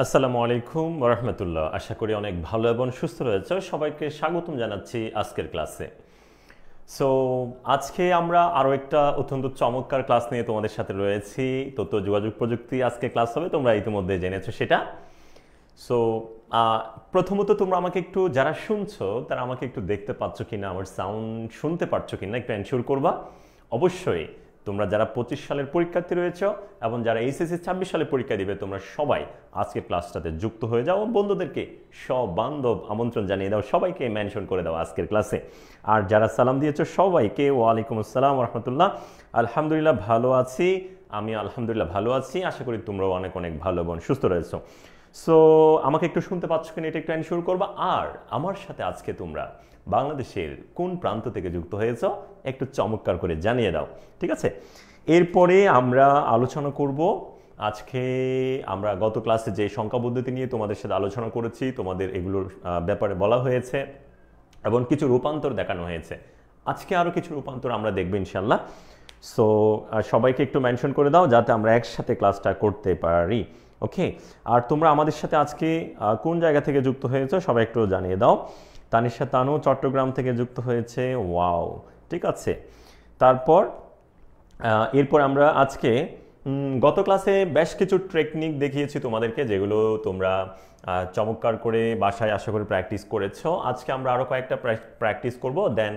আসসালামু আলাইকুম ওয়া রাহমাতুল্লাহ। আশা করি অনেক ভালো এবং সুস্থ রয়েছে। সবাইকে স্বাগতম জানাচ্ছি আজকের ক্লাসে। সো আজকে আমরা আরও একটা অত্যন্ত চমৎকার ক্লাস নিয়ে তোমাদের সাথে রয়েছি। তথ্য যোগাযোগ প্রযুক্তি আজকে ক্লাস হবে, তোমরা ইতিমধ্যে জেনেছো সেটা। সো প্রথমত তোমরা আমাকে একটু, যারা শুনছো তারা আমাকে একটু দেখতে পাচ্ছ কিনা, আমার সাউন্ড শুনতে পারছো কিনা একটু এনশিওর করবা। অবশ্যই তোমরা যারা 25 সালের পরীক্ষার্থী রয়েছে এবং যারা এইচএসসি 26 সালে পরীক্ষা দিবে, তোমরা সবাই আজকের ক্লাসটাতে যুক্ত হয়ে যাও। বন্ধুদেরকে সব বান্ধব আমন্ত্রণ জানিয়ে দাও, সবাইকে মেনশন করে দাও আজকের ক্লাসে। আর যারা সালাম দিয়েছো সবাইকে ওয়ালাইকুম আসসালাম রহমতুল্লাহ। আলহামদুলিল্লাহ ভালো আছি, আমি আলহামদুলিল্লাহ ভালো আছি। আশা করি তোমরাও অনেক অনেক ভালো এবং সুস্থ রয়েছো। সো আমাকে একটু শুনতে পাচ্ছ কিনা এটা একটু এনশিওর করবা। আর আমার সাথে আজকে তোমরা বাংলাদেশের কোন প্রান্ত থেকে যুক্ত হয়েছ একটু চমৎকার করে জানিয়ে দাও, ঠিক আছে? এরপরে আমরা আলোচনা করব। আজকে আমরা গত ক্লাসে যে সংখ্যা পদ্ধতি নিয়ে তোমাদের সাথে আলোচনা করেছি, তোমাদের এগুলোর ব্যাপারে বলা হয়েছে এবং কিছু রূপান্তর দেখানো হয়েছে। আজকে আরও কিছু রূপান্তর আমরা দেখব ইনশাল্লাহ। সো সবাইকে একটু মেনশন করে দাও যাতে আমরা একসাথে ক্লাসটা করতে পারি। ওকে, আর তোমরা আমাদের সাথে আজকে কোন জায়গা থেকে যুক্ত হয়েছে সবাই একটু জানিয়ে দাও। তানিশা তানু চট্টগ্রাম থেকে যুক্ত হয়েছে, ওয়াও, ঠিক আছে। তারপর এরপর আমরা আজকে গত ক্লাসে বেশ কিছু টেকনিক দেখিয়েছি তোমাদেরকে, যেগুলো তোমরা চমৎকার করে বাসায় আশা করি প্র্যাকটিস করেছো। আজকে আমরা আরও কয়েকটা প্র্যাকটিস করব, দেন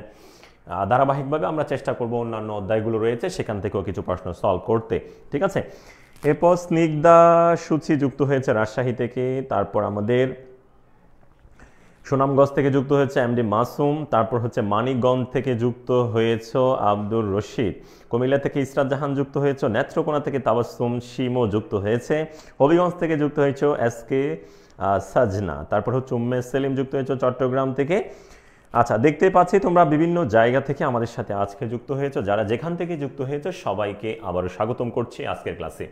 ধারাবাহিকভাবে আমরা চেষ্টা করব অন্যান্য অধ্যায়গুলো রয়েছে সেখান থেকেও কিছু প্রশ্ন সলভ করতে, ঠিক আছে। এরপর স্নিগ্ধা সূচি যুক্ত হয়েছে রাজশাহী থেকে। তারপর আমাদের সুনামগঞ্জ থেকে যুক্ত হয়েছে এমডি মাসুম। তারপর হচ্ছে মানিকগঞ্জ থেকে যুক্ত হয়েছে আব্দুর রশিদ। কুমিল্লা থেকে ইসরাত জাহান যুক্ত হয়েছে। নেত্রকোনা থেকে তাবাসসুম শিমো যুক্ত হয়েছে। হবিগঞ্জ থেকে যুক্ত হয়েছে এসকে সাজনা। তারপর হচ্ছে উম্মে সেলিম যুক্ত হয়েছে চট্টগ্রাম থেকে। আচ্ছা, দেখতে পাচ্ছি তোমরা বিভিন্ন জায়গা থেকে আমাদের সাথে আজকে যুক্ত হয়েছে। যারা যেখান থেকে যুক্ত হয়েছে সবাইকে আবারও স্বাগতম করছি আজকের ক্লাসে।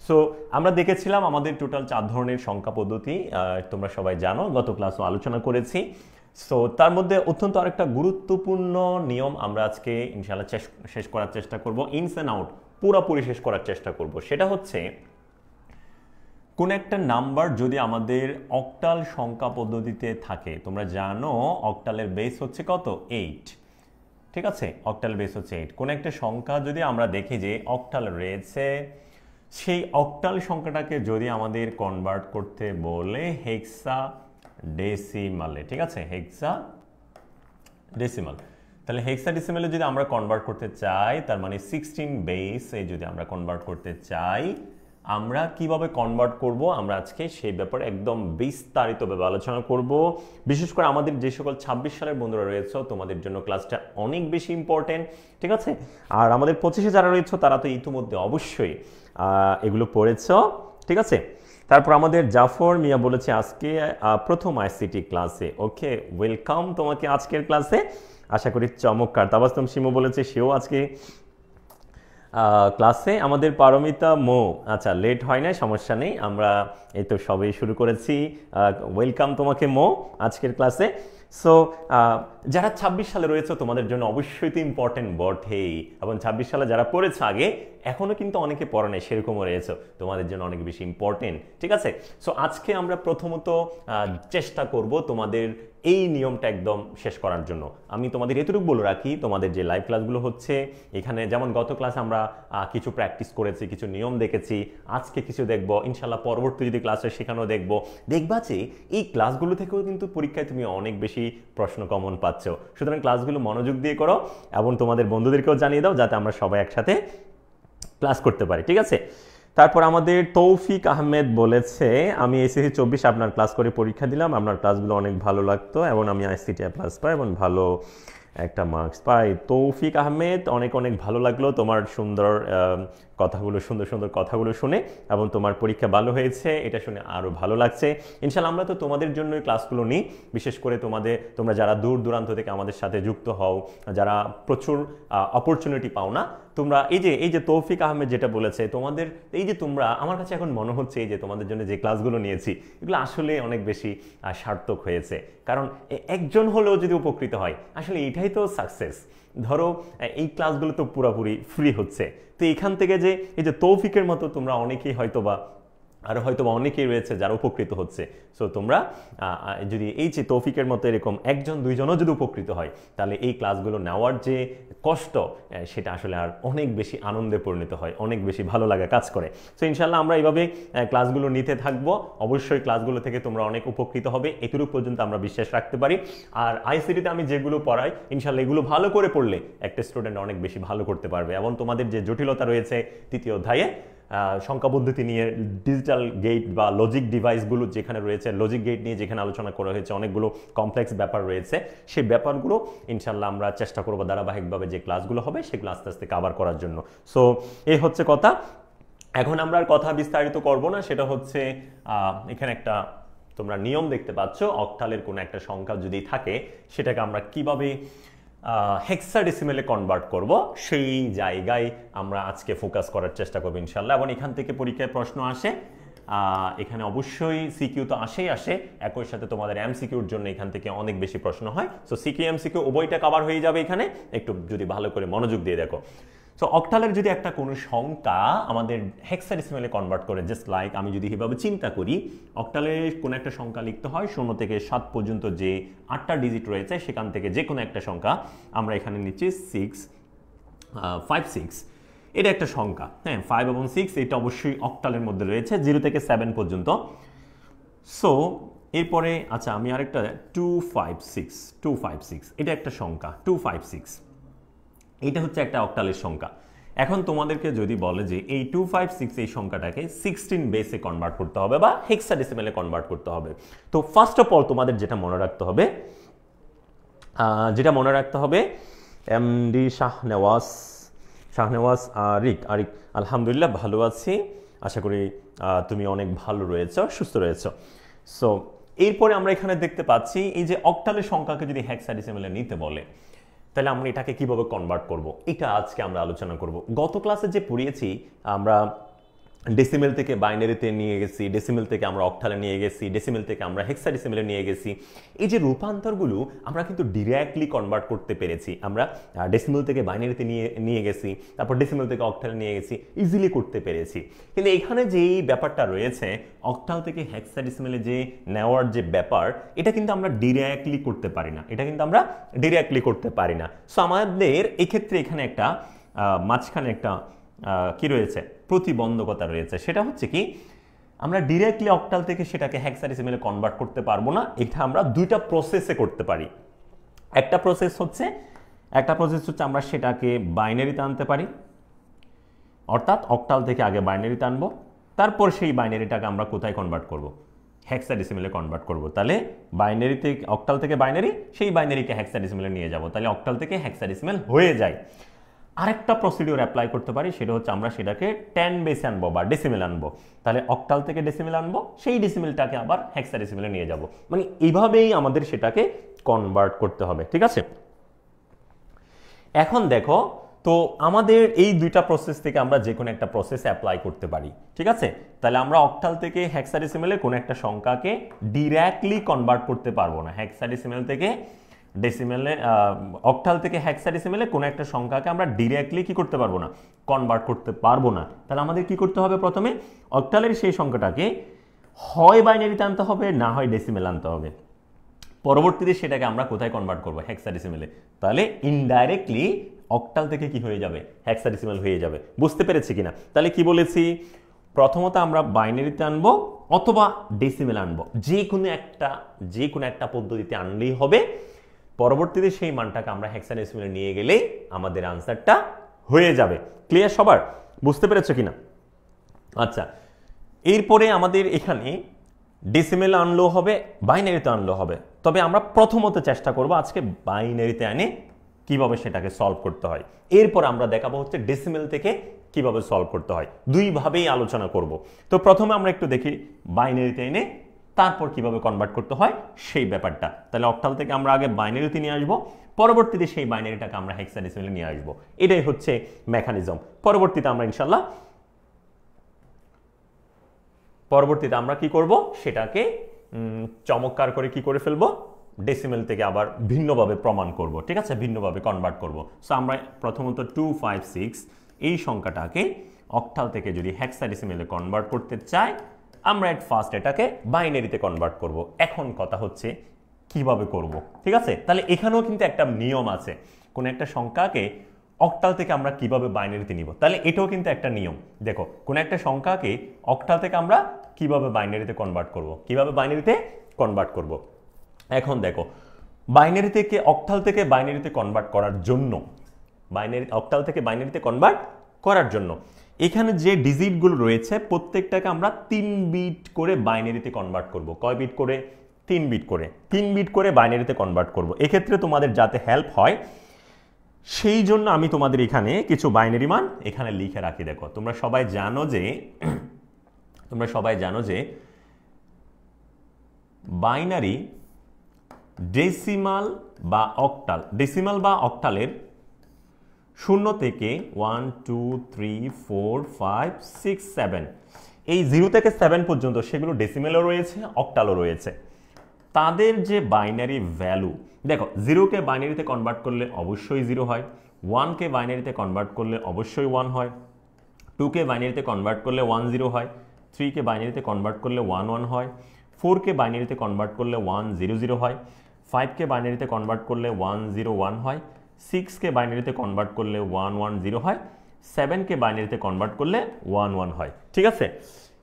সো আমরা দেখেছিলাম আমাদের টোটাল 4 ধরনের সংখ্যা পদ্ধতি, তোমরা সবাই জানো, গত ক্লাসও আলোচনা করেছি। সো তার মধ্যে অত্যন্ত আরেকটা গুরুত্বপূর্ণ নিয়ম আমরা আজকে ইনশাআল্লাহ শেষ করার চেষ্টা করব, ইনস অ্যান্ড আউট পুরোপুরি শেষ করার চেষ্টা করব। সেটা হচ্ছে কোন একটা নাম্বার যদি আমাদের অক্টাল সংখ্যা পদ্ধতিতে থাকে, তোমরা জানো অক্টালের বেস হচ্ছে কত, 8, ঠিক আছে। অক্টাল বেস হচ্ছে 8। কোন একটা সংখ্যা যদি আমরা দেখি যে অক্টাল রয়েছে, সেই অক্টাল সংখ্যাটাকে যদি আমাদের কনভার্ট করতে বলে হেক্সা ডেসিমালে, ঠিক আছে, হেক্সা ডেসিমাল, তাহলে হেক্সা ডেসিমালে যদি আমরা কনভার্ট করতে চাই, তার মানে 16 বেসে যদি আমরা কনভার্ট করতে চাই, আমরা কিভাবে কনভার্ট করব আমরা আজকে সেই ব্যাপারে একদম বিস্তারিতভাবে আলোচনা করব। বিশেষ করে আমাদের যে সকল 26 সালের বন্ধুরা রয়েছে তোমাদের জন্য ক্লাসটা অনেক বেশি ইম্পর্টেন্ট, ঠিক আছে। আর আমাদের 25-এ যারা রয়েছে তারা তো ইতিমধ্যে অবশ্যই এগুলো পড়েছ, ঠিক আছে। তারপর আমাদের জাফর মিয়া বলেছে আজকে প্রথম আইসিটি ক্লাসে। ওকে, ওয়েলকাম তোমাকে আজকের ক্লাসে, আশা করি চমৎকার। তাবাসসুম শিমু বলেছে সেও আজকে ক্লাসে। আমাদের পারমিতা মো, আচ্ছা লেট হয় না, সমস্যা নেই, আমরা এই তো সবেই শুরু করেছি। ওয়েলকাম তোমাকে মো আজকের ক্লাসে। সো যারা 26 সালে রয়েছে তোমাদের জন্য অবশ্যই তো ইম্পর্টেন্ট বটেই, এবং 26 সালে যারা পড়েছে আগে এখনও কিন্তু অনেকে পড়ে নাই সেরকমও রয়েছে, তোমাদের জন্য অনেক বেশি ইম্পর্টেন্ট, ঠিক আছে। সো আজকে আমরা প্রথমত চেষ্টা করব তোমাদের এই নিয়মটা একদম শেষ করার জন্য। আমি তোমাদের এতটুকু বলে রাখি, তোমাদের যে লাইভ ক্লাসগুলো হচ্ছে এখানে, যেমন গত ক্লাস আমরা কিছু প্র্যাকটিস করেছি, কিছু নিয়ম দেখেছি, আজকে কিছু দেখব ইনশাল্লাহ, পরবর্তী যদি ক্লাস হয় সেখানেও দেখবা যে এই ক্লাসগুলো থেকেও কিন্তু পরীক্ষায় তুমি অনেক বেশি প্রশ্ন কমন পাচ্ছ। সুতরাং ক্লাসগুলো মনোযোগ দিয়ে করো এবং তোমাদের বন্ধুদেরকেও জানিয়ে দাও যাতে আমরা সবাই একসাথে ক্লাস করতে পারি, ঠিক আছে। তারপর আমাদের তৌফিক আহমেদ বলেছে আমি এসএসসি 24 আপনার ক্লাস করে পরীক্ষা দিলাম, আপনার ক্লাসগুলো অনেক ভালো লাগতো এবং আমি আইসিটি প্লাস পাই এবং ভালো একটা মার্কস পাই। তৌফিক আহমেদ, অনেক অনেক ভালো লাগলো তোমার সুন্দর কথাগুলো, সুন্দর সুন্দর কথাগুলো শুনে, এবং তোমার পরীক্ষা ভালো হয়েছে এটা শুনে আরও ভালো লাগছে। ইনশাআল্লাহ আমরা তো তোমাদের জন্যই ক্লাসগুলো নিই, বিশেষ করে তোমরা যারা দূর দূরান্ত থেকে আমাদের সাথে যুক্ত হও, যারা প্রচুর অপরচুনিটি পাও না, তোমরা এই যে তৌফিক আহমেদ যেটা বলেছে, তোমাদের এই যে তোমরা, আমার কাছে এখন মনে হচ্ছে এই যে তোমাদের জন্য যে ক্লাসগুলো নিয়েছি এগুলো আসলে অনেক বেশি সার্থক হয়েছে। কারণ একজন হলেও যদি উপকৃত হয়, আসলে এটাই তো সাকসেস। ধরো এই ক্লাসগুলো তো পুরোপুরি ফ্রি হচ্ছে, তো এখান থেকে যে এই যে তৌফিকের মতো তোমরা অনেকেই হয়তো বা আর হয়তো অনেকেই রয়েছে যারা উপকৃত হচ্ছে। সো তোমরা যদি এই যে তৌফিকের মতো এরকম একজন দুইজনও যদি উপকৃত হয়, তাহলে এই ক্লাসগুলো নেওয়ার যে কষ্ট সেটা আসলে আর অনেক বেশি আনন্দে পরিণত হয়, অনেক বেশি ভালো লাগা কাজ করে। সো ইনশাল্লাহ আমরা এইভাবে ক্লাসগুলো নিতে থাকবো। অবশ্যই ক্লাসগুলো থেকে তোমরা অনেক উপকৃত হবে, এটুকু পর্যন্ত আমরা বিশ্বাস রাখতে পারি। আর আইসিটিতে আমি যেগুলো পড়াই ইনশাল্লাহ এগুলো ভালো করে পড়লে একটা স্টুডেন্ট অনেক বেশি ভালো করতে পারবে। এবং তোমাদের যে জটিলতা রয়েছে তৃতীয় অধ্যায়ে সংখ্যা পদ্ধতি নিয়ে, ডিজিটাল গেট বা লজিক ডিভাইসগুলো যেখানে রয়েছে, লজিক গেট নিয়ে যেখানে আলোচনা করা হয়েছে, অনেকগুলো কমপ্লেক্স ব্যাপার রয়েছে, সেই ব্যাপারগুলো ইনশাল্লাহ আমরা চেষ্টা করবো ধারাবাহিকভাবে যে ক্লাসগুলো হবে সেগুলো আস্তে আস্তে কভার করার জন্য। সো এই হচ্ছে কথা। এখন আমরা আর কথা বিস্তারিত করব না, সেটা হচ্ছে এখানে একটা তোমরা নিয়ম দেখতে পাচ্ছ, অক্টালের কোনো একটা সংখ্যা যদি থাকে সেটাকে আমরা কিভাবে হেক্সাডেসিমেলে কনভার্ট করব সেই জায়গায় আমরা আজকে ফোকাস করার চেষ্টা করব ইনশাল্লাহ। এবং এখান থেকে পরীক্ষায় প্রশ্ন আসে, এখানে অবশ্যই সিকিউ তো আসে, একই সাথে তোমাদের এমসিকিউর জন্য এখান থেকে অনেক বেশি প্রশ্ন হয়। সো সিকিউ এমসিকিউ উভয়টা কভার হয়ে যাবে এখানে, একটু যদি ভালো করে মনোযোগ দিয়ে দেখো। সো অক্টালের যদি একটা কোনো সংখ্যা আমাদের হেক্সাডেসিমেলে কনভার্ট করে, জাস্ট লাইক আমি যদি এভাবে চিন্তা করি, অক্টালের কোনো একটা সংখ্যা লিখতে হয় 0 থেকে 7 পর্যন্ত যে 8টা ডিজিট রয়েছে সেখান থেকে যে কোনো একটা সংখ্যা আমরা এখানে নিচ্ছি 656, এটা একটা সংখ্যা, হ্যাঁ 5 এবং 6 এটা অবশ্যই অক্টালের মধ্যে রয়েছে 0 থেকে 7 পর্যন্ত। সো এরপরে আচ্ছা আমি আরেকটা 256 এটা একটা সংখ্যা 256, এটা হচ্ছে একটা অক্টালের সংখ্যা। এখন তোমাদেরকে যদি বলে যে এই 256 এই সংখ্যাটাকে 16 বেসে কনভার্ট করতে হবে বা হেক্সাডেসিমেলে কনভার্ট করতে হবে, তো ফার্স্ট অফ অল তোমাদের যেটা মনে রাখতে হবে এমডি শাহনেওয়াজ আরিক আলহামদুলিল্লাহ ভালো আছি, আশা করি তুমি অনেক ভালো রয়েছো, সুস্থ রয়েছো। সো এরপরে আমরা এখানে দেখতে পাচ্ছি এই যে অক্টালের সংখ্যাকে যদি হেক্সাডেসিমেলে নিতে বলে তাহলে আমরা এটাকে কিভাবে কনভার্ট করব, এটা আজকে আমরা আলোচনা করব। গত ক্লাসে যে পড়িয়েছি আমরা ডেসিমেল থেকে বাইনারিতে নিয়ে গেছি, ডেসিমেল থেকে আমরা অক্টালে নিয়ে গেছি, ডেসিমেল থেকে আমরা হেক্সাডেসিমেলে নিয়ে গেছি। এই যে রূপান্তরগুলো আমরা কিন্তু ডিরেক্টলি কনভার্ট করতে পেরেছি, আমরা ডেসিমেল থেকে বাইনারিতে নিয়ে গেছি, তারপর ডেসিমেল থেকে অক্টালে নিয়ে গেছি, ইজিলি করতে পেরেছি। কিন্তু এখানে যেই ব্যাপারটা রয়েছে অক্টাল থেকে হেক্সাডেসিমেলে যে নেওয়ার যে ব্যাপার, এটা কিন্তু আমরা ডিরেক্টলি করতে পারি না, সো আমাদের এক্ষেত্রে এখানে একটা মাঝখানে একটা কি রয়েছে, প্রতিবন্ধকতা রয়েছে। সেটা হচ্ছে কি, আমরা ডিরেক্টলি অক্টাল থেকে সেটাকে হেক্সাডেসিমেলে কনভার্ট করতে পারবো না। এটা আমরা দুইটা প্রসেসে করতে পারি। একটা প্রসেস হচ্ছে আমরা সেটাকে বাইনারিতে আনতে পারি, অর্থাৎ অক্টাল থেকে আগে বাইনারিতে আনবো, তারপর সেই বাইনারিটাকে আমরা কোথায় কনভার্ট করব, হেক্সাডেসিমেলে কনভার্ট করব। তাহলে বাইনারিতে অক্টাল থেকে বাইনারি, সেই বাইনারিকে হেক্সাডেসিমেলে নিয়ে যাব, তাহলে অক্টাল থেকে হেক্সাডেসিমেল হয়ে যায়। আরেকটা প্রসিডিওর অ্যাপ্লাই করতে পারি, সেটা হচ্ছে আমরা সেটাকে 10 বেসে আনবো বা ডেসিমেল আনবো, তাহলে অক্টাল থেকে ডেসিমেল আনবো, সেই ডেসিমেলটাকে আবার হেক্সাডেসিমেলে নিয়ে যাব, মানে এইভাবেই আমাদের সেটাকে কনভার্ট করতে হবে, ঠিক আছে। এখন দেখো তো আমাদের এই দুইটা প্রসেস থেকে আমরা যে কোনো একটা প্রসেস অ্যাপ্লাই করতে পারি, ঠিক আছে। তাহলে আমরা অক্টাল থেকে হেক্সাডেসিমেলে কোনো একটা সংখ্যাকে ডিরেক্টলি কনভার্ট করতে পারবো না, হেক্সাডেসিমেল থেকে ডেসিমেলে অক্টাল থেকে হেক্সাডেসিমেলে কোনো একটা সংখ্যাকে আমরা ডিরেক্টলি কি করতে পারবো না, কনভার্ট করতে পারবো না। তাহলে আমাদের কি করতে হবে, প্রথমে অক্টালের সেই সংখ্যাটাকে হয় বাইনারিতে আনতে হবে, না হয় ডেসিমেল আনতে হবে। পরবর্তীতে সেটাকে আমরা কোথায় কনভার্ট করবো, হেক্সাডেসিমেলে। তাহলে ইনডাইরেক্টলি অক্টাল থেকে কি হয়ে যাবে, হেক্সাডেসিমেল হয়ে যাবে। বুঝতে পেরেছি কিনা? তাহলে কি বলেছি, প্রথমত আমরা বাইনারিতে আনবো অথবা ডেসিমেল আনবো, যে কোনো একটা পদ্ধতিতে আনলেই হবে। পরবর্তীতে সেই মানটাকে আমরা হেক্সাডেসিমেলে নিয়ে গেলেই আমাদের আনসারটা হয়ে যাবে। ক্লিয়ার সবার? বুঝতে পেরেছো কিনা? আচ্ছা, এরপরে আমাদের এখানে ডেসিমেল আনলেও হবে, বাইনারিতে আনলেও হবে, তবে আমরা প্রথমত চেষ্টা করব আজকে বাইনারিতে এনে কিভাবে সেটাকে সলভ করতে হয়। এরপর আমরা দেখাবো হচ্ছে ডেসিমেল থেকে কিভাবে সলভ করতে হয়, দুইভাবেই আলোচনা করব। তো প্রথমে আমরা একটু দেখি বাইনারিতে এনে তারপর কিভাবে কনভার্ট করতে হয় সেই ব্যাপারটা। তাহলে অক্টাল থেকে আমরা আগে বাইনারিতে নিয়ে আসবো, পরবর্তীতে সেই বাইনারিটাকে আমরা হেক্সাডেসিমেলে নিয়ে আসবো, এটাই হচ্ছে মেকানিজম। পরবর্তীতে আমরা কি করব, সেটাকে চমৎকার করে কি করে ফেলবো, ডেসিমেল থেকে আবার ভিন্নভাবে প্রমাণ করব, ঠিক আছে, ভিন্নভাবে কনভার্ট করব। সো আমরা প্রথমত 256 এই সংখ্যাটাকে অক্টাল থেকে যদি হেক্সাডেসিমেলে কনভার্ট করতে চাই, আমরা এট ফার্স্ট এটাকে বাইনারিতে কনভার্ট করব। এখন কথা হচ্ছে কিভাবে করব, ঠিক আছে? তাহলে এখানেও কিন্তু একটা নিয়ম আছে, কোন একটা সংখ্যাকে অক্টাল থেকে আমরা কিভাবে বাইনারিতে নিব, তাহলে এটাও কিন্তু একটা নিয়ম। দেখো, কোন একটা সংখ্যাকে অক্টাল থেকে আমরা কিভাবে বাইনারিতে কনভার্ট করব, কিভাবে বাইনারিতে কনভার্ট করব। এখন দেখো, বাইনারি থেকে অক্টাল থেকে বাইনারিতে কনভার্ট করার জন্য, অক্টাল থেকে বাইনারিতে কনভার্ট করার জন্য এখানে যে ডিজিটগুলো রয়েছে প্রত্যেকটাকে আমরা 3 বিট করে বাইনারিতে কনভার্ট করব। কয় বিট করে? 3 বিট করে। 3 বিট করে বাইনারিতে কনভার্ট করব। এক্ষেত্রে তোমাদের যাতে হেল্প হয় সেই জন্য আমি তোমাদের এখানে কিছু বাইনারি মান এখানে লিখে রাখি। দেখো, তোমরা সবাই জানো যে বাইনারি ডেসিমাল বা অক্টালের 0 থেকে 1 2 3 4 5 6 7 এই 0 থেকে 7 পর্যন্ত সেগুলো ডেসিমেলও রয়েছে, অক্টালও রয়েছে। তাদের যে বাইনারি ভ্যালু, দেখো 0 কে বাইনারিতে কনভার্ট করলে অবশ্যই 0 হয়, 1 কে বাইনারিতে কনভার্ট করলে অবশ্যই 1 হয়, 2 কে বাইনারিতে কনভার্ট করলে 1 0 হয়, 3 কে বাইনারিতে কনভার্ট করলে 1 1 হয়, 4 কে বাইনারিতে কনভার্ট করলে 1 0 0 হয়, 5 কে বাইনারিতে কনভার্ট করলে 1 0 1 হয়, 6 কে বাইনারিতে কনভার্ট করলে 1 1 0 হয়, 7 কে বাইনারিতে কনভার্ট করলে 1 1 হয়। ঠিক আছে?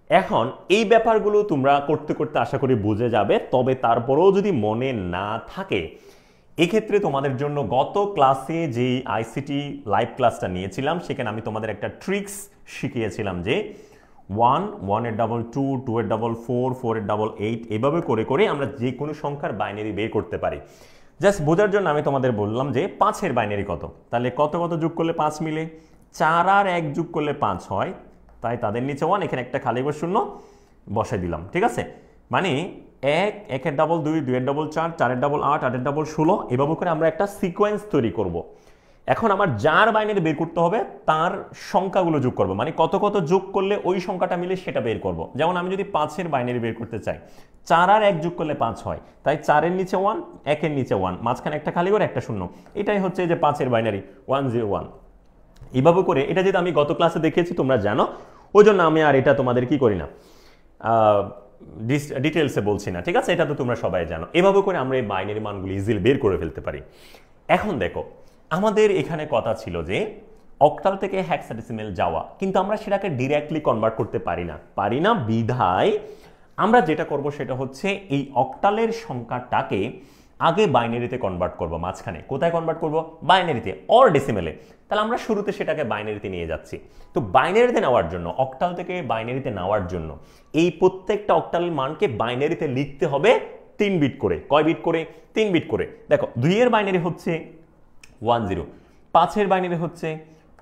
এখন এই ব্যাপারগুলো তোমরা করতে করতে আশা করি বুঝে যাবে। তবে তারপরেও যদি মনে না থাকে, এক্ষেত্রে তোমাদের জন্য গত ক্লাসে যে আইসিটি লাইভ ক্লাসটা নিয়েছিলাম সেখানে আমি তোমাদের একটা ট্রিক্স শিখিয়েছিলাম যে 1 1 এর ডাবল 2 2 এর ডাবল 4 4 এর ডাবল 8 এভাবে করে করে আমরা যে কোনো সংখ্যার বাইনারি বের করতে পারি। জাস্ট বোঝার জন্য আমি তোমাদের বললাম যে 5 এর বাইনারি কত, তাহলে কত কত যোগ করলে 5 মিলে, 4 আর 1 যোগ করলে 5 হয়, তাই তাদের নিচে 1, এখানে একটা খালি ঘর শূন্য বসাই দিলাম। ঠিক আছে? মানে 1 1 এর ডাবল 2 2 এর ডাবল 4 4 এর ডাবল 8 8 এর ডাবল 16 এভাবে করে আমরা একটা সিকোয়েন্স তৈরি করব। এখন আমার যার বাইনারি বের করতে হবে তার সংখ্যাগুলো যোগ করব, মানে কত কত যোগ করলে ওই সংখ্যাটা মিলে সেটা বের করব। যেমন আমি যদি 5 এর বাইনারি বের করতে চাই, 4 আর 1 যোগ করলে 5 হয়, তাই 4 এর নিচে 1 1 এর নিচে 1, মাঝখানে একটা খালি ঘর একটা শূন্য, এটাই হচ্ছে যে 5 এর বাইনারি 101। এইভাবে করে, এটা যেটা আমি গত ক্লাসে দেখিয়েছি তোমরা জানো, ওই জন্য আমি আর এটা তোমাদের কি করি না, ডিটেলসে বলছি না। ঠিক আছে? এটা তো তোমরা সবাই জানো। এভাবে করে আমরা এই বাইনারি মানগুলি ইজিলি বের করে ফেলতে পারি। এখন দেখো, আমাদের এখানে কথা ছিল যে অক্টাল থেকে হেক্সাডেসিমেল যাওয়া, কিন্তু আমরা সেটাকে ডিরেক্টলি কনভার্ট করতে পারি না বিধায় আমরা যেটা করব সেটা হচ্ছে এই অক্টালের সংখ্যাটাকে আগে বাইনারিতে কনভার্ট করব। মাঝখানে কোথায় কনভার্ট করব? বাইনারিতে অর ডেসিমেলে। তাহলে আমরা শুরুতে সেটাকে বাইনারিতে নিয়ে যাচ্ছি। তো বাইনারিতে নেওয়ার জন্য, অক্টাল থেকে বাইনারিতে নেওয়ার জন্য এই প্রত্যেকটা অক্টালের মানকে বাইনারিতে লিখতে হবে 3 বিট করে। কয় বিট করে? 3 বিট করে। দেখো, 2 এর বাইনারি হচ্ছে 1 0, 5 এর বাইনারি হচ্ছে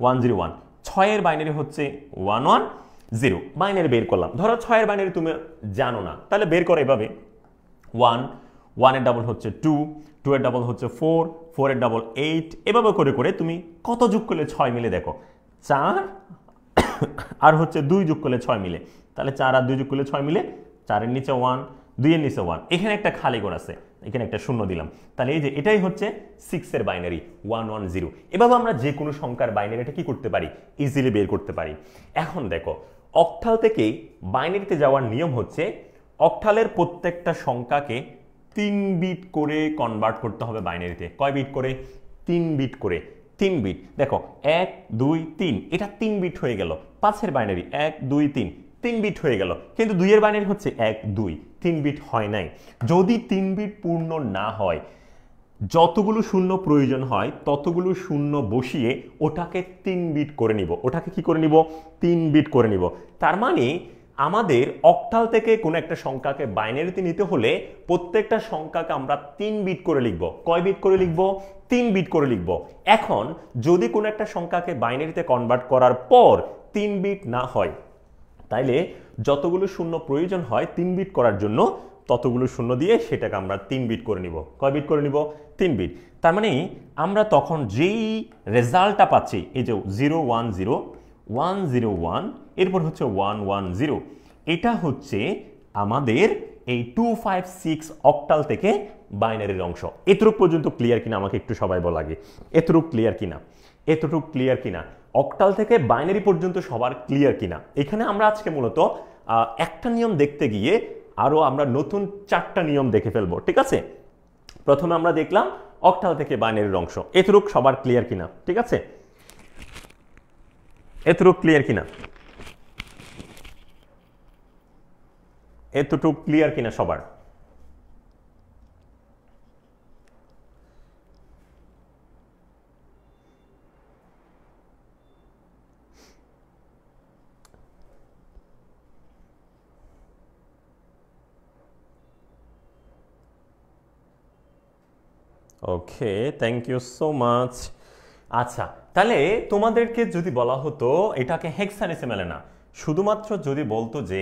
1 0 1, 6 এর বাইনারি হচ্ছে 1 1 0। বাইনারি বের করলাম। ধরো 6 এর বাইনারি তুমি জানো না, তাহলে বের করো এভাবে 1 1 এর ডাবল হচ্ছে 2 2 এর ডাবল হচ্ছে 4 4 এর ডাবল 8, এভাবে করে করে তুমি কত যোগ করলে 6 মিলে? দেখো, 4 আর হচ্ছে 2 যোগ করলে 6 মিলে, তাহলে 4 আর 2 যোগ করলে 6 মিলে, 4 এর নিচে 1 2 এর নিচে 1, এখানে একটা খালি ঘর আছে, এখানে একটা শূন্য দিলাম। তাহলে এই যে এটাই হচ্ছে 6 এর বাইনারি 110। এভাবে আমরা যে কোনো সংখ্যার বাইনারিটা কি করতে পারি? ইজিলি বের করতে পারি। এখন দেখো, অক্টাল থেকে বাইনারিতে যাওয়ার নিয়ম হচ্ছে অক্টালের প্রত্যেকটা সংখ্যাকে 3 বিট করে কনভার্ট করতে হবে বাইনারিতে। কয় বিট করে? 3 বিট করে। 3 বিট। দেখো, 1 2 3, এটা 3 বিট হয়ে গেল। 5 এর বাইনারি 1 2 3, 3 বিট হয়ে গেল। কিন্তু 2 এর বাইনারি হচ্ছে 1 2, 3 বিট হয় নাই। যদি 3 বিট পূর্ণ না হয়, যতগুলো শূন্য প্রয়োজন হয় ততগুলো শূন্য বসিয়ে ওটাকে 3 বিট করে নিব। ওটাকে কি করে নিব? 3 বিট করে নিব। তার মানে আমাদের অক্টাল থেকে কোনো একটা সংখ্যাকে বাইনারিতে নিতে হলে প্রত্যেকটা সংখ্যাকে আমরা 3 বিট করে লিখব। কয় বিট করে লিখব? 3 বিট করে লিখব। এখন যদি কোনো একটা সংখ্যাকে বাইনারিতে কনভার্ট করার পর 3 বিট না হয়, তাইলে যতগুলো শূন্য প্রয়োজন হয় 3 বিট করার জন্য ততগুলো শূন্য দিয়ে সেটাকে আমরা 3 বিট করে নিব। কয় বিট করে নিব? 3 বিট। তার মানে আমরা তখন যেই রেজাল্টটা পাচ্ছি, এই যে 0 1 0 1 0 1, এরপর হচ্ছে 1 1 0, এটা হচ্ছে আমাদের এই 256 অক্টাল থেকে বাইনারির অংশ। এতটুক পর্যন্ত ক্লিয়ার কিনা আমাকে একটু সবাই বলা আগে। এতটুক ক্লিয়ার কিনা? এতটুক ক্লিয়ার কিনা? অক্টাল থেকে বাইনারি পর্যন্ত সবার ক্লিয়ার কিনা? এখানে আমরা আজকে মূলত একটা নিয়ম দেখতে গিয়ে আরও আমরা নতুন 4টা নিয়ম দেখে ফেলবো, ঠিক আছে? প্রথমে আমরা দেখলাম অক্টাল থেকে বাইনারির অংশ। এতটুক সবার ক্লিয়ার কিনা? ঠিক আছে, এতটুক ক্লিয়ার কিনা? এতটুক ক্লিয়ার কিনা সবার? ওকে, থ্যাংক ইউ সো মাচ। আচ্ছা, তাহলে তোমাদেরকে যদি বলা হতো এটাকে হেক্সাডেসিমালে না, শুধুমাত্র যদি বলতো যে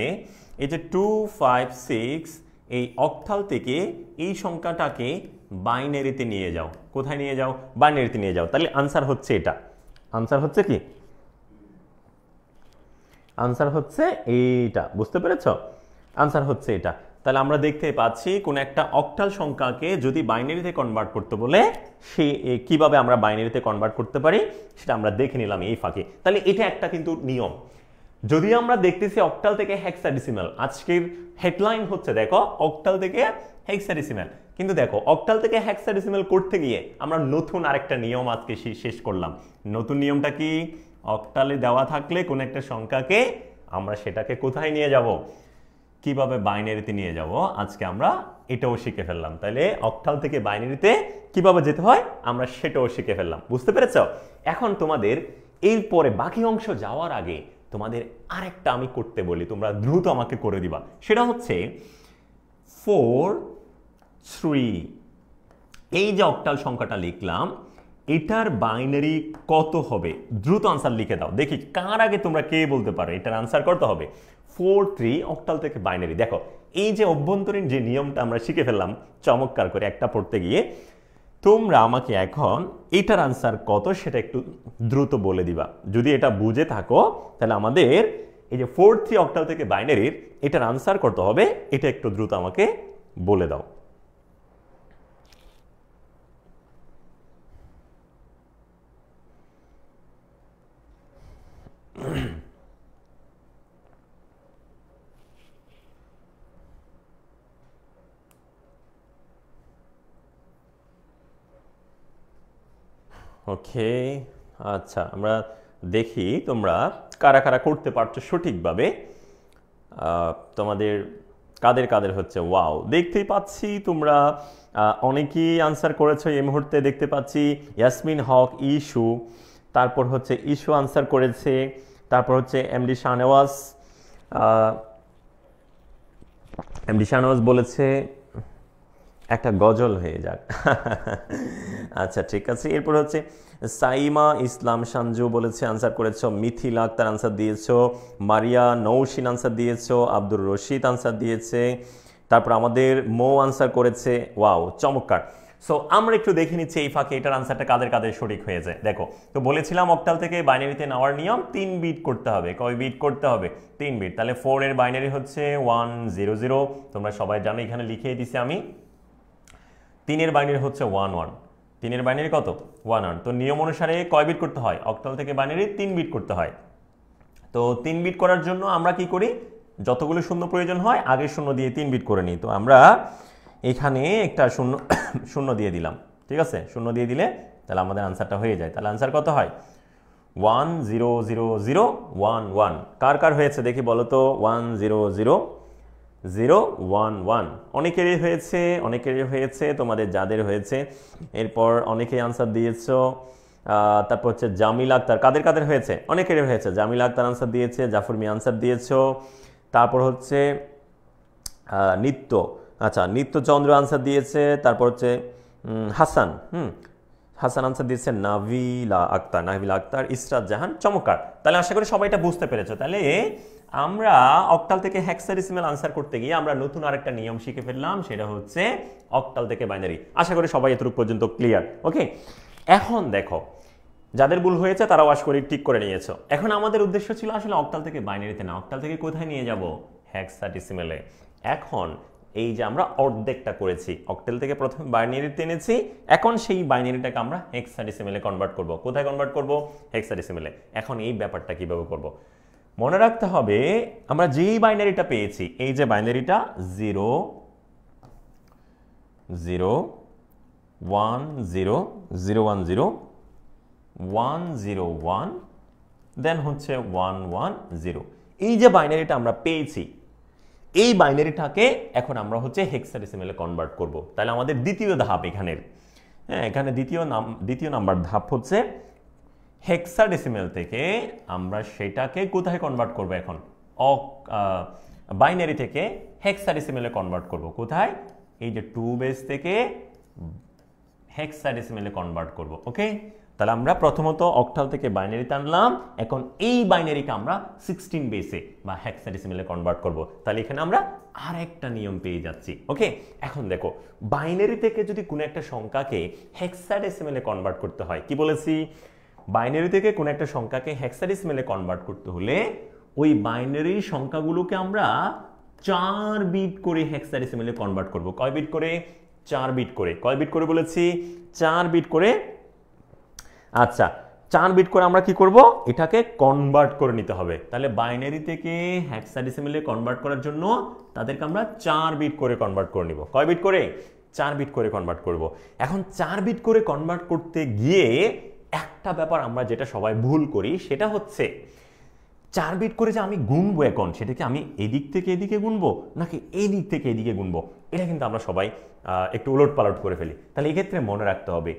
এই যে 256 এই অক্টাল থেকে এই সংখ্যাটাকে বাইনারিতে নিয়ে যাও, কোথায় নিয়ে যাও? বাইনারিতে নিয়ে যাও, তাহলে আনসার হচ্ছে এটা। আনসার হচ্ছে কি? আনসার হচ্ছে এইটা, বুঝতে পেরেছ? আনসার হচ্ছে এটা। তাহলে আমরা দেখতে পাচ্ছি কোন একটা অক্টাল সংখ্যাকে যদি বাইনারিতে কনভার্ট করতে বলে সে কিভাবে আমরা বাইনারিতে কনভার্ট করতে পারি সেটা আমরা দেখে নিলাম এই ফাঁকে। তাহলে এটা একটা কিন্তু নিয়ম। যদি আমরা দেখতেছি অক্টাল থেকে হেক্সাডেসিমাল, আজকের হেডলাইন হচ্ছে দেখো অক্টাল থেকে হেক্সাডেসিমাল, কিন্তু দেখো অক্টাল থেকে হেক্সাডেসিমাল করতে গিয়ে আমরা নতুন আরেকটা নিয়ম আজকে শেষ করলাম। নতুন নিয়মটা কি? অক্টালে দেওয়া থাকলে কোন একটা সংখ্যাকে আমরা সেটাকে কোথায় নিয়ে যাব, কিভাবে বাইনারিতে নিয়ে যাব, আজকে আমরা এটাও শিখে ফেললাম। তাহলে অক্টাল থেকে বাইনারিতে কিভাবে যেতে হয় আমরা সেটাও শিখে ফেললাম, বুঝতে পেরেছ? এখন তোমাদের এরপরে বাকি অংশ যাওয়ার আগে তোমাদের আরেকটা আমি করতে বলি, তোমরা দ্রুত আমাকে করে দিবা। সেটা হচ্ছে 4 3, এই যে অক্টাল সংখ্যাটা লিখলাম এটার বাইনারি কত হবে? দ্রুত আনসার লিখে দাও, দেখি কার আগে তোমরা কে বলতে পারো এটার আনসার করতে হবে। 4 3 অক্টাল থেকে বাইনারি। দেখো এই যে অভ্যন্তরীণ যে নিয়মটা আমরা শিখে ফেললাম চমৎকার করে একটা পড়তে গিয়ে, তোমরা আমাকে এখন এটার আনসার কত সেটা একটু দ্রুত বলে দিবা। যদি এটা বুঝে থাকো তাহলে আমাদের এই যে 4 3 অক্টাল থেকে বাইনারির এটার আনসার করতে হবে, এটা একটু দ্রুত আমাকে বলে দাও। ওকে, আচ্ছা আমরা দেখি তোমরা কারা কারা করতে পারছো সঠিকভাবে। তোমাদের কাদের কাদের হচ্ছে ওয়াও, দেখতেই পাচ্ছি তোমরা অনেকেই আনসার করেছো এই মুহূর্তে। দেখতে পাচ্ছি ইয়াসমিন হক, ইস্যু, তারপর হচ্ছে ইস্যু আনসার করেছে, তারপর হচ্ছে এমডি শাহনওয়াজ বলেছে একটা গজল হয়ে যাক। আচ্ছা ঠিক আছে, এরপর হচ্ছে সাইমা ইসলাম সঞ্জু বলেছে আনসার করেছো, মিথিলা আক্তার আনসার দিয়েছো, মারিয়া নৌশিন আনসার দিয়েছো, আব্দুর রশিদ আনসার দিয়েছে, তারপর আমাদের মৌ আনসার করেছে। ওয়াও, চমৎকার। সো আমরা একটু দেখে নিচ্ছি এই ফাঁকে এটার আনসারটা কাদের কাদের সঠিক হয়েছে। দেখো তো বলেছিলাম অক্টাল থেকে বাইনারিতে নেওয়ার নিয়ম 3 বিট করতে হবে। কয় বিট করতে হবে? 3 বিট। তাহলে 4 এর বাইনারি হচ্ছে 100, তোমরা সবাই জানো, এখানে লিখিয়ে দিছি আমি। 3 এর বাইনারি হচ্ছে 11, 3 এর বাইনারি কত? 11। তো নিয়ম অনুসারে কয় বিট করতে হয়? অক্টাল থেকে বাইনারি 3 বিট করতে হয়। তো 3 বিট করার জন্য আমরা কি করি? যতগুলো শূন্য প্রয়োজন হয় আগে শূন্য দিয়ে 3 বিট করে নিই। তো আমরা এখানে একটা শূন্য শূন্য দিয়ে দিলাম, ঠিক আছে? শূন্য দিয়ে দিলে তাহলে আমাদের আনসারটা হয়ে যায়। তাহলে আনসার কত হয়? 100011। কার কার হয়েছে দেখি বলো তো? 100011। অনেকেরই হয়েছে, অনেকেরই হয়েছে, তোমাদের যাদের হয়েছে। এরপর অনেকেই আনসার দিয়েছো। তারপর হচ্ছে জামিল আক্তার, কাদের কাদের হয়েছে? অনেকেরই হয়েছে। জামিল আক্তার আনসার দিয়েছে, জাফর মিয়া আনসার দিয়েছো। তারপর হচ্ছে নিত্য, আচ্ছা নিত্যচন্দ্র আনসার দিয়েছে। তারপর হচ্ছে হাসান, হাসান আনসার দিয়েছে, নাভিলা আক্তার, ইসরাত জাহান। চমৎকার, তাহলে আশা করি সবাই এটা বুঝতে পেরেছো। তাহলে আমরা অক্টাল থেকে হেক্সাডেসিমাল আনসার করতে গিয়ে আমরা নতুন আরেকটা নিয়ম শিখে ফেললাম, সেটা হচ্ছে অক্টাল থেকে বাইনারি। আশা করি সবাই এতটুকু পর্যন্ত ক্লিয়ার। ওকে, এখন দেখো যাদের ভুল হয়েছে তারাও আশা করি ঠিক করে নিয়েছো। এখন আমাদের উদ্দেশ্য ছিল আসলে অক্টাল থেকে বাইনারিতে না, অক্টাল থেকে কোথায় নিয়ে যাব? হেক্সাডেসিমালে। এখন এই যে আমরা অর্ধেকটা করেছি, অক্টাল থেকে প্রথমে বাইনারিতে এনেছি, এখন সেই বাইনারিটাকে আমরা হেক্সাডেসিমালে কনভার্ট করব। কোথায় কনভার্ট করব? হেক্সাডেসিমালে। এখন এই ব্যাপারটা কিভাবে করব? মনে রাখতে হবে আমরা যেই বাইনারিটা পেয়েছি, এই যে বাইনারিটা 0 0 1 0 0 1 0 1 0 1 দেন হচ্ছে 1 1 0, এই যে বাইনারিটা আমরা পেয়েছি, এই বাইনারিটাকে এখন আমরা হচ্ছে হেক্সাডেসিমেলে কনভার্ট করব। তাহলে আমাদের দ্বিতীয় ধাপ এখানের, হ্যাঁ এখানে দ্বিতীয় নাম্বার ধাপ হচ্ছে হেক্সাডেসিমেল থেকে আমরা সেটাকে কোথায় কনভার্ট করব, এখন বাইনারি থেকে হেক্সাডেসিমেলে কনভার্ট করব। কোথায়? এই যে 2 বেস থেকে হেক্সাডেসিমেলে কনভার্ট করব। ওকে, তাহলে আমরা প্রথমত অক্টাল থেকে বাইনারিতে আনলাম, এখন এই বাইনারিকে আমরা 16 বেসে বা হেক্সাডেসিমেলে কনভার্ট করব। তাহলে এখানে আমরা আরেকটা নিয়ম পেয়ে যাচ্ছি। ওকে, এখন দেখো বাইনারি থেকে যদি কোনো একটা সংখ্যাকে হেক্সাডেসিমেলে কনভার্ট করতে হয়, কি বলেছি, বাইনারি থেকে কোনো একটা সংখ্যাকে হেক্সাডেসিমেলে কনভার্ট করতে হলে ওই বাইনারি সংখ্যাগুলোকে আমরা 4 বিট করে হেক্সাডেসিমেলে কনভার্ট করব। কয় বিট করে? 4 বিট করে। কয় বিট করে বলেছি? 4 বিট করে। আচ্ছা, 4 বিট করে আমরা কি করব, এটাকে কনভার্ট করে নিতে হবে। তাহলে বাইনারি থেকে হেক্সাডেসিমেলে কনভার্ট করার জন্য তাদেরকে আমরা 4 বিট করে কনভার্ট করে নিব। কয় বিট করে? 4 বিট করে কনভার্ট করব। এখন 4 বিট করে কনভার্ট করতে গিয়ে একটা ব্যাপার আমরা যেটা সবাই ভুল করি, সেটা হচ্ছে 4 বিট করে যে আমি গুনবো, এখন সেটাকে আমি এদিক থেকে এদিকে গুনবো নাকি এই দিক থেকে এদিকে গুনবো, এটা কিন্তু আমরা সবাই একটু উলট পালট করে ফেলি। তাহলে এক্ষেত্রে মনে রাখতে হবে,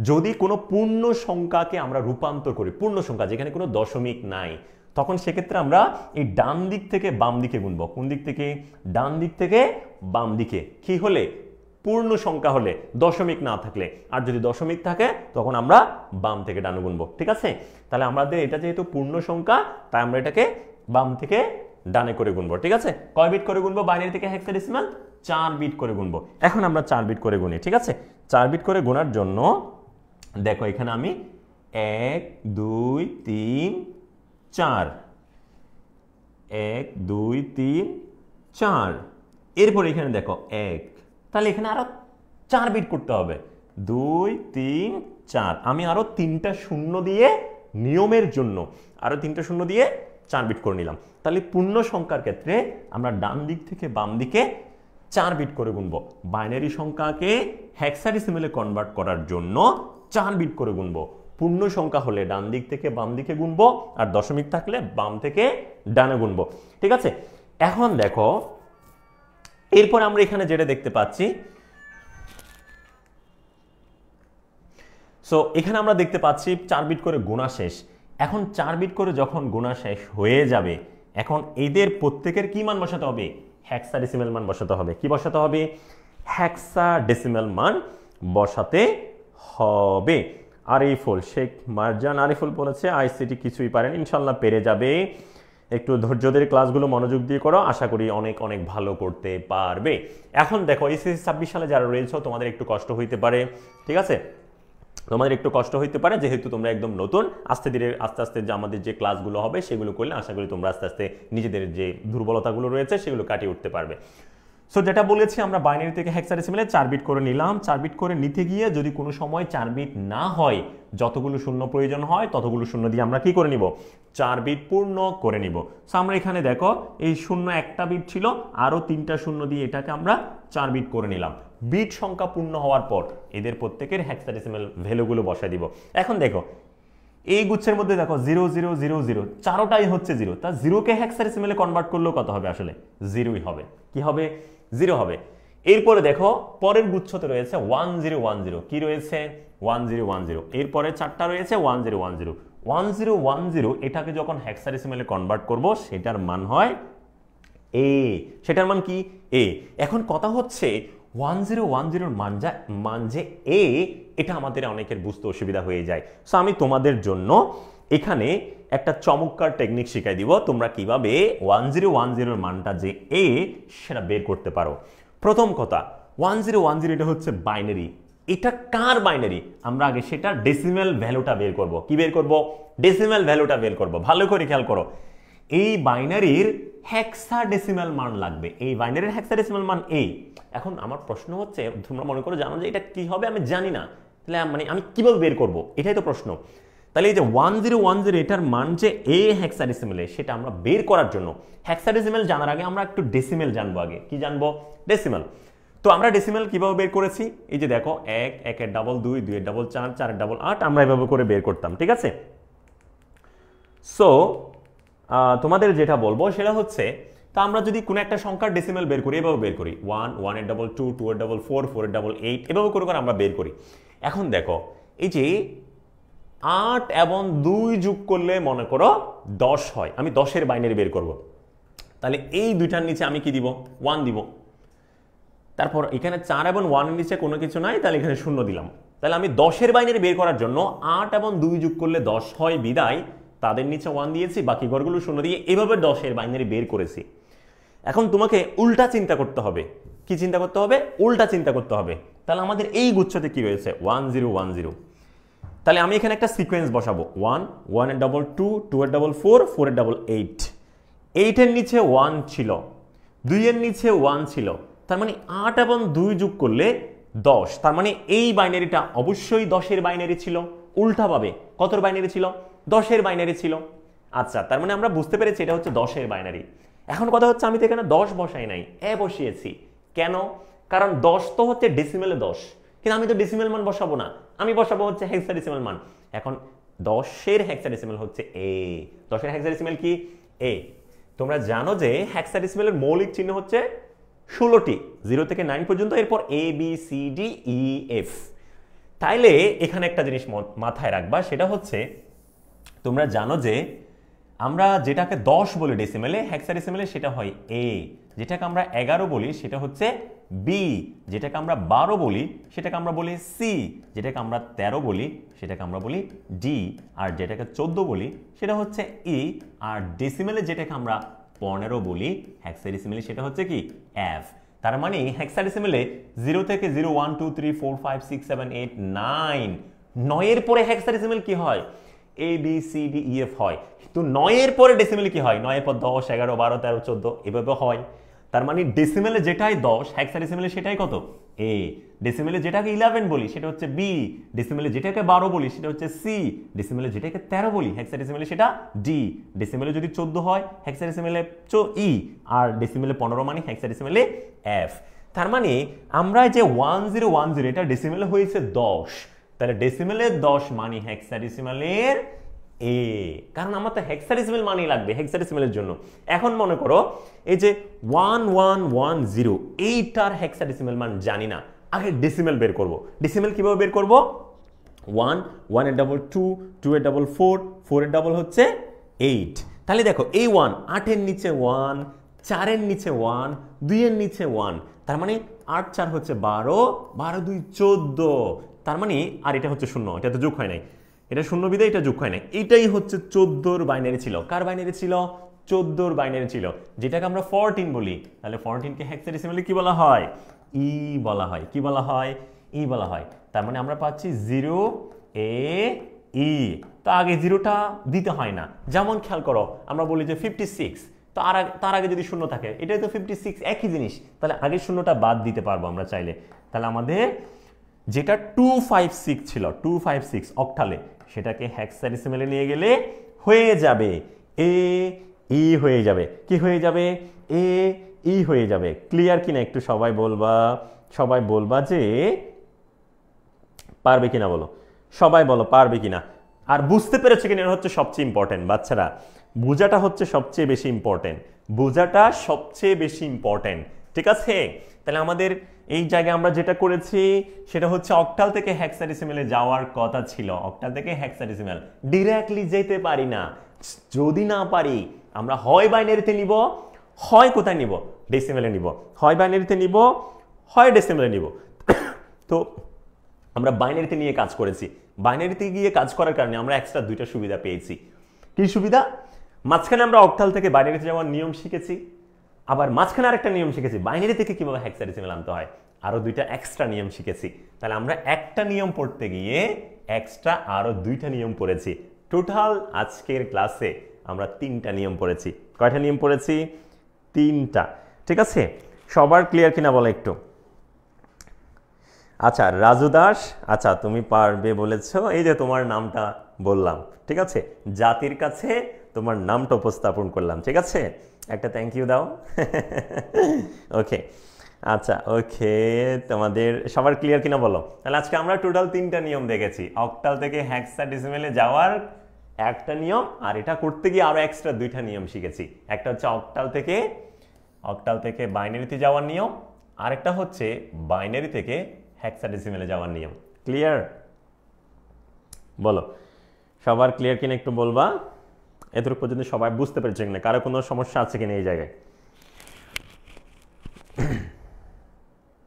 যদি কোনো পূর্ণ সংখ্যাকে আমরা রূপান্তর করি, পূর্ণ সংখ্যা যেখানে কোনো দশমিক নাই, তখন সেক্ষেত্রে আমরা এই ডান দিক থেকে বাম দিকে গুনবো। কোন দিক থেকে? ডান দিক থেকে বাম দিকে। কি হলে? পূর্ণ সংখ্যা হলে, দশমিক না থাকলে। আর যদি দশমিক থাকে তখন আমরা বাম থেকে ডানে গুনবো। ঠিক আছে, তাহলে আমাদের এটা যেহেতু পূর্ণ সংখ্যা, তাই আমরা এটাকে বাম থেকে ডানে করে গুনবো। ঠিক আছে, কয় বিট করে গুনবো বাইনারি থেকে হেক্সাডেসিমাল? 4 বিট করে গুনবো। এখন আমরা 4 বিট করে গুনি। ঠিক আছে, 4 বিট করে গোনার জন্য দেখো এখানে আমি 1 2 3 4 1 2 3 4, এরপর এখানে দেখো 1, তাহলে এখানে আরো 4 বিট করতে হবে। 2 3 4, আমি আরো 3টা শূন্য দিয়ে নিয়মের জন্য আরো 3টা শূন্য দিয়ে 4 বিট করে নিলাম। তাহলে পূর্ণ সংখ্যার ক্ষেত্রে আমরা ডান দিক থেকে বাম দিকে 4 বিট করে গুনবো। বাইনারি সংখ্যাকে হেক্সাডেসিমেলে কনভার্ট করার জন্য 4 বিট করে গুনবো। পূর্ণ সংখ্যা হলে ডান দিক থেকে বাম দিকে গুনবো, আর দশমিক থাকলে বাম থেকে ডানে গুনবো। ঠিক আছে, এখন দেখো এরপর আমরা এখানে যেটা দেখতে পাচ্ছি, সো এখানে আমরা দেখতে পাচ্ছি 4 বিট করে গোনা শেষ। এখন 4 বিট করে যখন গোনা শেষ হয়ে যাবে, এখন এদের প্রত্যেকের কি মান বসাতে হবে? হেক্সাডেসিমেল মান বসাতে হবে। কি বসাতে হবে? হেক্সাডেসিমেল মান বসাতে হবে। আরিফুল, শেখ মারজান আরিফুল বলেছে আইসিটি কিছুই পারেন, ইনশাল্লাহ পেরে যাবে। একটু ধৈর্য ধরে ক্লাসগুলো মনোযোগ দিয়ে করো, আশা করি অনেক অনেক ভালো করতে পারবে। এখন দেখো এসএসসি 26 সালে যারা রয়েছে তোমাদের একটু কষ্ট হইতে পারে। ঠিক আছে, তোমাদের একটু কষ্ট হইতে পারে, যেহেতু তোমরা একদম নতুন। আস্তে আস্তে যে আমাদের যে ক্লাসগুলো হবে সেগুলো করলে আশা করি তোমরা আস্তে আস্তে নিজেদের যে দুর্বলতাগুলো রয়েছে সেগুলো কাটিয়ে উঠতে পারবে। সো যেটা বলেছি, আমরা বাইনারি থেকে হেক্সাডেসিমেলে 4 বিট করে নিলাম। 4 বিট করে নিতে গিয়ে যদি কোনো সময় 4 বিট না হয়, যতগুলো শূন্য প্রয়োজন হয় ততগুলো শূন্য দিয়ে আমরা কি করে নিব? 4 বিট পূর্ণ করে নিব। সো আমরা এখানে দেখো এই শূন্য একটা বিট ছিল, আরো 3টা শূন্য দিয়ে এটাকে আমরা 4 বিট করে নিলাম। বিট সংখ্যা পূর্ণ হওয়ার পর এদের প্রত্যেকের হেক্সাডেসিমেল ভ্যালুগুলো বসায় দিব। এখন দেখো এই গুচ্ছের মধ্যে দেখো 0 0 0 0, চারোটাই হচ্ছে 0। তা 0কে হেক্সাডেসিমেলে কনভার্ট করলেও কত হবে? আসলে 0ই হবে। কি হবে? 0 হবে। এরপরে দেখো পরের গুচ্ছতে রয়েছে 1 0 1 0। কি রয়েছে? 1 0 1 0। এরপরে চারটা রয়েছে 1 0 1 0। 1 0 1 0 এটাকে যখন হেক্সাডেসিমেলে কনভার্ট করব, সেটার মান হয় a। সেটার মান কি? a। এখন কথা হচ্ছে 1 0 1 0 মান যে a, এটা আমাদের অনেকের বুঝতে অসুবিধা হয়ে যায়। সো আমি তোমাদের জন্য এখানে একটা চমৎকার টেকনিক শিখাই দিব, তোমরা কিভাবে 1 0 1 0 এর মানটা যে a সেটা বের করতে পারো। প্রথম কথা, 1 0 1 0 এটা হচ্ছে বাইনারি। এটা কার বাইনারি? আমরা আগে সেটা ডেসিমেল ভ্যালুটা বের করব। কি বের করব? ডেসিমেল ভ্যালুটা বের করব। ভালো করে খেয়াল করো, এই বাইনারির হেক্সাডেসিমেল মান লাগবে। এই বাইনারির হেক্সাডেসিমেল মান a। এখন আমার প্রশ্ন হচ্ছে, তোমরা মনে করো জানো যে এটা কি হবে, আমি জানি না, তাহলে মানে আমি কিভাবে বের করব, এটাই তো প্রশ্ন। তাহলে এই যে 1010 এটার মান যে এ হেক্সাডেসিমেলে সেটা আমরা বের করার জন্য হেক্সাডেসিমেল জানার আগে আমরা একটু ডেসিমেল জানবো। আগে কি জানবো? ডেসিমেল। তো আমরা ডেসিমেল কিভাবে বের করেছি? এই যে দেখো 1 1 এর ডাবল 2 2 এর ডাবল 4 4 এর ডাবল 8 আমরা এভাবে করে বের করতাম, ঠিক আছে? সো তোমাদের যেটা বলবো সেটা হচ্ছে, তা আমরা যদি কোনো একটা সংখ্যার ডেসিমেল বের করি, এভাবে বের করি 1 1 এর ডাবল 2 2 এর ডাবল 4 4 এর ডাবল 8 এভাবে করে আমরা বের করি। এখন দেখো এই যে 8 এবং 2 যোগ করলে মনে করো 10 হয়, আমি 10 এর বাইনারি বের করব। তাহলে এই দুইটার নিচে আমি কি দিব? 1 দিব। তারপর এখানে 4 এবং 1 এর নিচে কোনো কিছু নাই, তাহলে এখানে 0 দিলাম। তাহলে আমি 10 এর বাইনারি বের করার জন্য 8 এবং 2 যোগ করলে 10 হয় বিদায় তাদের নিচে 1 দিয়েছি, বাকি ঘরগুলো 0 দিয়ে এভাবে 10 এর বাইনারি বের করেছি। এখন তোমাকে উল্টা চিন্তা করতে হবে। কি চিন্তা করতে হবে? উল্টা চিন্তা করতে হবে। তাহলে আমাদের এই গুচ্ছতে কি রয়েছে? 1 0 1 0। তাহলে আমি এখানে একটা সিকোয়েন্স বসাবো 1 1 এর ডাবল 2 2 এর ডাবল 4 4 এর ডাবল 8 8 এর নিচে 1 ছিল, 2 এর নিচে 1 ছিল, তার মানে 8 এবং 2 যোগ করলে 10। তার মানে এই বাইনারিটা অবশ্যই 10 এর বাইনারি ছিল। উল্টাভাবে কতর বাইনারি ছিল? 10 এর বাইনারি ছিল। আচ্ছা, তার মানে আমরা বুঝতে পেরেছি এটা হচ্ছে 10 এর বাইনারি। এখন কথা হচ্ছে আমি তো এখানে 10 বসাই নাই, এ বসিয়েছি। কেন? কারণ 10 তো হচ্ছে ডেসিমেলে 10, কিন্তু আমি তো ডেসিমেল মান বসাবো না, আমি বসাবো হচ্ছে হেক্সাডেসিমেল মান। এখন 10 এর হেক্সাডেসিমেল হচ্ছে এ। 10 এর হেক্সাডেসিমেল কি? এ। তোমরা জানো যে হেক্সাডেসিমেলের মৌলিক চিহ্ন হচ্ছে 16টি, 0 থেকে 9 পর্যন্ত, এরপর A B C D E F. তাইলে এখানে একটা জিনিস মাথায় রাখবা, সেটা হচ্ছে তোমরা জানো যে আমরা যেটাকে 10 বলি ডেসিমেলে, হেক্সাডেসিমেলে সেটা হয় এ। যেটাকে আমরা 11 বলি সেটা হচ্ছে বি। যেটাকে আমরা 12 বলি সেটাকে আমরা বলি সি। যেটাকে আমরা 13 বলি সেটাকে আমরা বলি ডি। আর যেটাকে 14 বলি সেটা হচ্ছে ই। আর ডেসিমেলে যেটাকে আমরা 15 বলি হেক্সাডেসিমেলে সেটা হচ্ছে কি? এফ। তার মানে হেক্সাডেসিমেলে 0 থেকে 0 1 2 3 4 5 6 7 8 9 9 এর পরে হেক্সাডেসিমেল কি হয়? A B C D E F হয়। কিন্তু 9 এর পরে ডেসিমেলে কি হয়? 9 এর পর 10 11 12 13 14 এভাবে হয়। তার মানে ডেসিমেলে যেটাই 10 হেক্সাডেসিমেলে সেটাই কত? এ। ডেসিমেলে যেটাকে 11 বলি সেটা হচ্ছে বি। ডেসিমেলে যেটাকে 12 বলি সেটা হচ্ছে সি। ডেসিমেলে যেটাকে 13 বলি হেক্সাডেসিমেলে সেটা ডি। ডেসিমেলে যদি 14 হয় হেক্সাডেসিমেলে ই। আর ডেসিমেলে 15 মানে হেক্সাডেসিমেলে এফ। তার মানে আমরা যে 1010 এটা ডেসিমেলে হয়েছে 10, তাহলে ডেসিমেলের 10 মানে হেক্সাডেসিমেলের এ। কারণ আমার তো হেক্সাডেসিমেল মানই লাগবে হেক্সাডেসিমেলের জন্য। এখন মনে করো এই যে 1110 এইটার হেক্সাডেসিমেল মান জানি না, আগে ডেসিমেল বের করব। ডেসিমেল কিভাবে বের করব? 1 1 এর ডাবল 2 2 এর ডাবল 4 4 এর ডাবল হচ্ছে 8। তাহলে দেখো এই 1 8 এর নিচে 1, 4 এর নিচে 1, 2 এর নিচে 1, তার মানে 8 4 হচ্ছে 12, 12 2 14। তার মানে আর এটা হচ্ছে 0, এটা তো যোগ হয় নাই, এটা 0 বিদায় এটা যোগ হয় নাই। এটাই হচ্ছে 14 এর বাইনারি ছিল। কার বাইনারি ছিল? 14 এর বাইনারি ছিল, যেটাকে আমরা 14 বলি। তাহলে 14 কে হেক্সাডেসিমেলে কি বলা হয়? ই বলা হয়। কি বলা হয়? ই বলা হয়। তার মানে আমরা পাচ্ছি 0 এ ই। তো আগে 0টা দিতে হয় না। যেমন খেয়াল করো আমরা বলি যে 56, তো তার আগে যদি 0 থাকে এটাই তো 56, একই জিনিস। তাহলে আগে 0টা বাদ দিতে পারবো আমরা চাইলে। তাহলে আমাদের যেটা 256 ছিল 256 অক্টালে, সেটাকে হেক্সাডেসিমেলে নিয়ে গেলে হয়ে যাবে এ ই হয়ে যাবে। কি হয়ে যাবে? এ ই হয়ে যাবে। ক্লিয়ার কিনা একটু সবাই বলবা, সবাই বলবা যে পারবে কিনা বলো, সবাই বলো পারবে কিনা। আর বুঝতে পেরেছে কিনা হচ্ছে সবচেয়ে ইম্পর্টেন্ট। বাচ্চারা বোঝাটা হচ্ছে সবচেয়ে বেশি ইম্পর্টেন্ট, বোঝাটা সবচেয়ে বেশি ইম্পর্টেন্ট, ঠিক আছে? তাহলে আমাদের এই জায়গায় আমরা যেটা করেছি সেটা হচ্ছে অক্টাল থেকে হেক্সাডেসিমেলে যাওয়ার কথা ছিল। অক্টাল থেকে হেক্সাডেসিমেল ডিরেক্টলি যেতে পারি না। যদি না পারি আমরা হয় বাইনারিতে নিব, হয় কোথায় নিব? ডেসিমেলে নিব। হয় বাইনারিতে নিব, হয় ডেসিমেলে নিব। তো আমরা বাইনারিতে নিয়ে কাজ করেছি। বাইনারিতে গিয়ে কাজ করার কারণে আমরা এক্সট্রা 2টা সুবিধা পেয়েছি। কি সুবিধা? মাঝখানে আমরা অক্টাল থেকে বাইনারিতে যাওয়ার নিয়ম শিখেছি, আবার মাঝখানে আরেকটা নিয়ম শিখেছি বাইনারি থেকে কিভাবে হেক্সাডেসিমেল আনতে হয়, আরো 2টা এক্সট্রা নিয়ম শিখেছি। তাহলে আমরা একটা নিয়ম পড়তে গিয়ে এক্সট্রা আরো 2টা নিয়ম পড়েছি। টোটাল আজকের ক্লাসে আমরা 3টা নিয়ম পড়েছি। কয়টা নিয়ম পড়েছি? 3টা। ঠিক আছে, সবার ক্লিয়ার কিনা বলো একটু। আচ্ছা রাজু দাস, আচ্ছা তুমি পারবে বলেছো, এই যে তোমার নামটা বললাম, ঠিক আছে? জাতির কাছে তোমার নামটা উপস্থাপন করলাম, ঠিক আছে? একটা থ্যাংক ইউ দাও। ওকে, আচ্ছা, ওকে, তোমাদের সবার ক্লিয়ার কিনা বলো। তাহলে আজকে আমরা টোটাল 3টা নিয়ম দেখেছি। অক্টাল থেকে হেক্সাডেসিমেলে যাওয়ার একটা নিয়ম, আর এটা করতে গিয়ে আরো এক্সট্রা 2টা নিয়ম শিখেছি। একটা হচ্ছে অক্টাল থেকে বাইনারিতে যাওয়ার নিয়ম, আরেকটা হচ্ছে বাইনারি থেকে হেক্সাডেসিমেলে যাওয়ার নিয়ম। ক্লিয়ার? বলো সবার ক্লিয়ার কিনা একটু বলবা। এতটুকু পর্যন্ত সবাই বুঝতে পেরেছে কিনা, কারো কোনো সমস্যা আছে কিনা এই জায়গায়?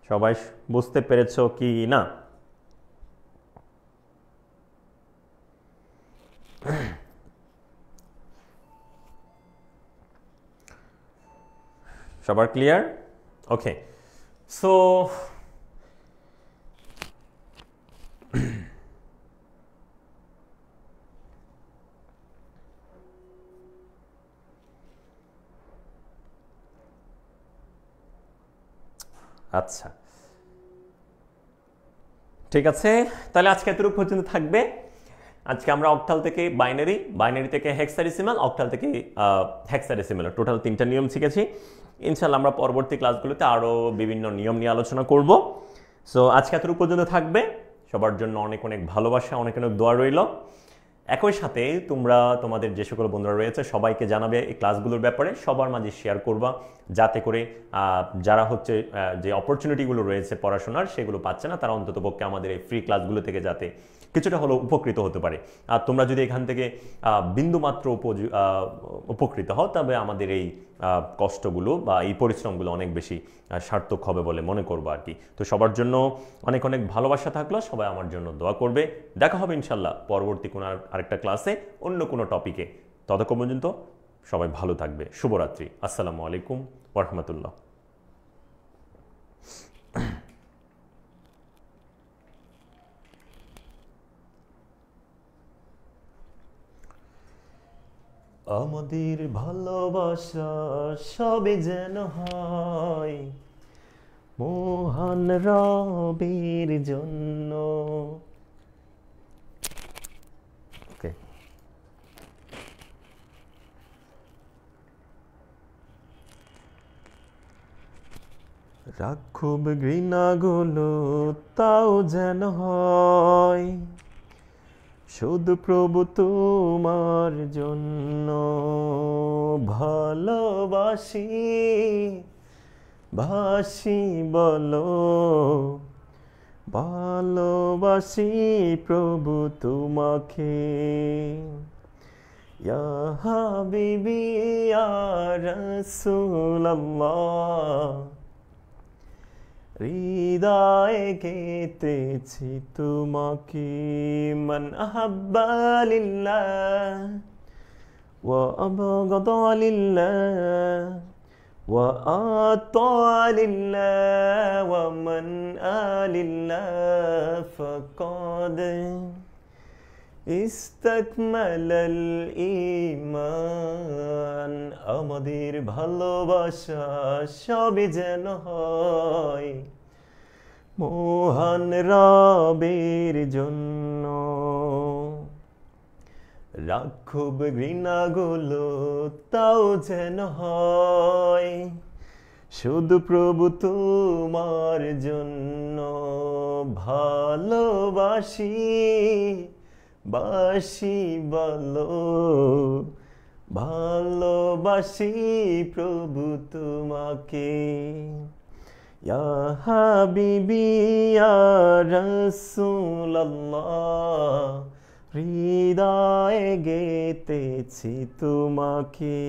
সবাই বুঝতে পেরেছো কি না? সবার ক্লিয়ার? ওকে, সো আচ্ছা, ঠিক আছে, তাহলে আজকে এতটুকু পর্যন্ত থাকবে। আজকে আমরা অক্টাল থেকে বাইনারি থেকে হেক্সাডেসিমাল, অক্টাল থেকে হেক্সাডেসিমাল, টোটাল 3টা নিয়ম শিখেছি। ইনশাল্লাহ আমরা পরবর্তী ক্লাসগুলোতে আরও বিভিন্ন নিয়ম নিয়ে আলোচনা করব। সো আজকে এতটুকু পর্যন্ত থাকবে। সবার জন্য অনেক অনেক ভালোবাসা, অনেক অনেক দোয়া রইল। একই সাথে তোমরা তোমাদের যে সকল বন্ধুরা রয়েছে সবাইকে জানাবে এই ক্লাসগুলোর ব্যাপারে, সবার মাঝে শেয়ার করবা, যাতে করে যারা হচ্ছে যে অপরচুনিটিগুলো রয়েছে পড়াশোনার সেগুলো পাচ্ছে না, তারা অন্ততপক্ষে আমাদের এই ফ্রি ক্লাসগুলো থেকে যাতে কিছুটা হলেও উপকৃত হতে পারে। আর তোমরা যদি এখান থেকে বিন্দুমাত্র উপকৃত হও, তবে আমাদের এই কষ্টগুলো বা এই পরিশ্রমগুলো অনেক বেশি সার্থক হবে বলে মনে করবো আর কি। তো সবার জন্য অনেক অনেক ভালোবাসা থাকলো, সবাই আমার জন্য দোয়া করবে। দেখা হবে ইনশাল্লাহ পরবর্তী কোনো আরেকটা ক্লাসে অন্য কোনো টপিকে। ততক্ষণ পর্যন্ত সবাই ভালো থাকবে। শুভরাত্রি। আসসালামু আলাইকুম ওয়া রাহমাতুল্লাহ। আমাদের ভালোবাসা সবে যেন হয় মহান রবের জন্য। ওকে, রাগ খুব ঘৃণাগুলো তাও যেন হয় শুধু প্রভু তোমার জন্য। ভালোবাসি বাসি বলো, ভালোবাসি প্রভু তোমাকে। ইয়া হাবিবি ইয়া রাসূলুল্লাহ, হৃদয়ে গেতেছি তোমাকে। মান আহাব্বা লিল্লাহ ওয়া আবগাদা লিল্লাহ ওয়া আতা লিল্লাহ ওয়া মান আলিল্লাহ ফাকাদ ইস্তাকমালাল ঈমান। আমাদের ভালোবাসা সবে যেন হয় মহান রবের জন্য। রাগ খুব ঘৃণাগুলো তাও যেন হয় শুধু প্রভু তোমার জন্য। ভালোবাসি বাসি বলো, ভালোবাসি প্রভু তোমাকে। ইয়া হাবিবি ইয়া রাসূলুল্লাহ, হৃদয়ে গেতেছি তোমাকে।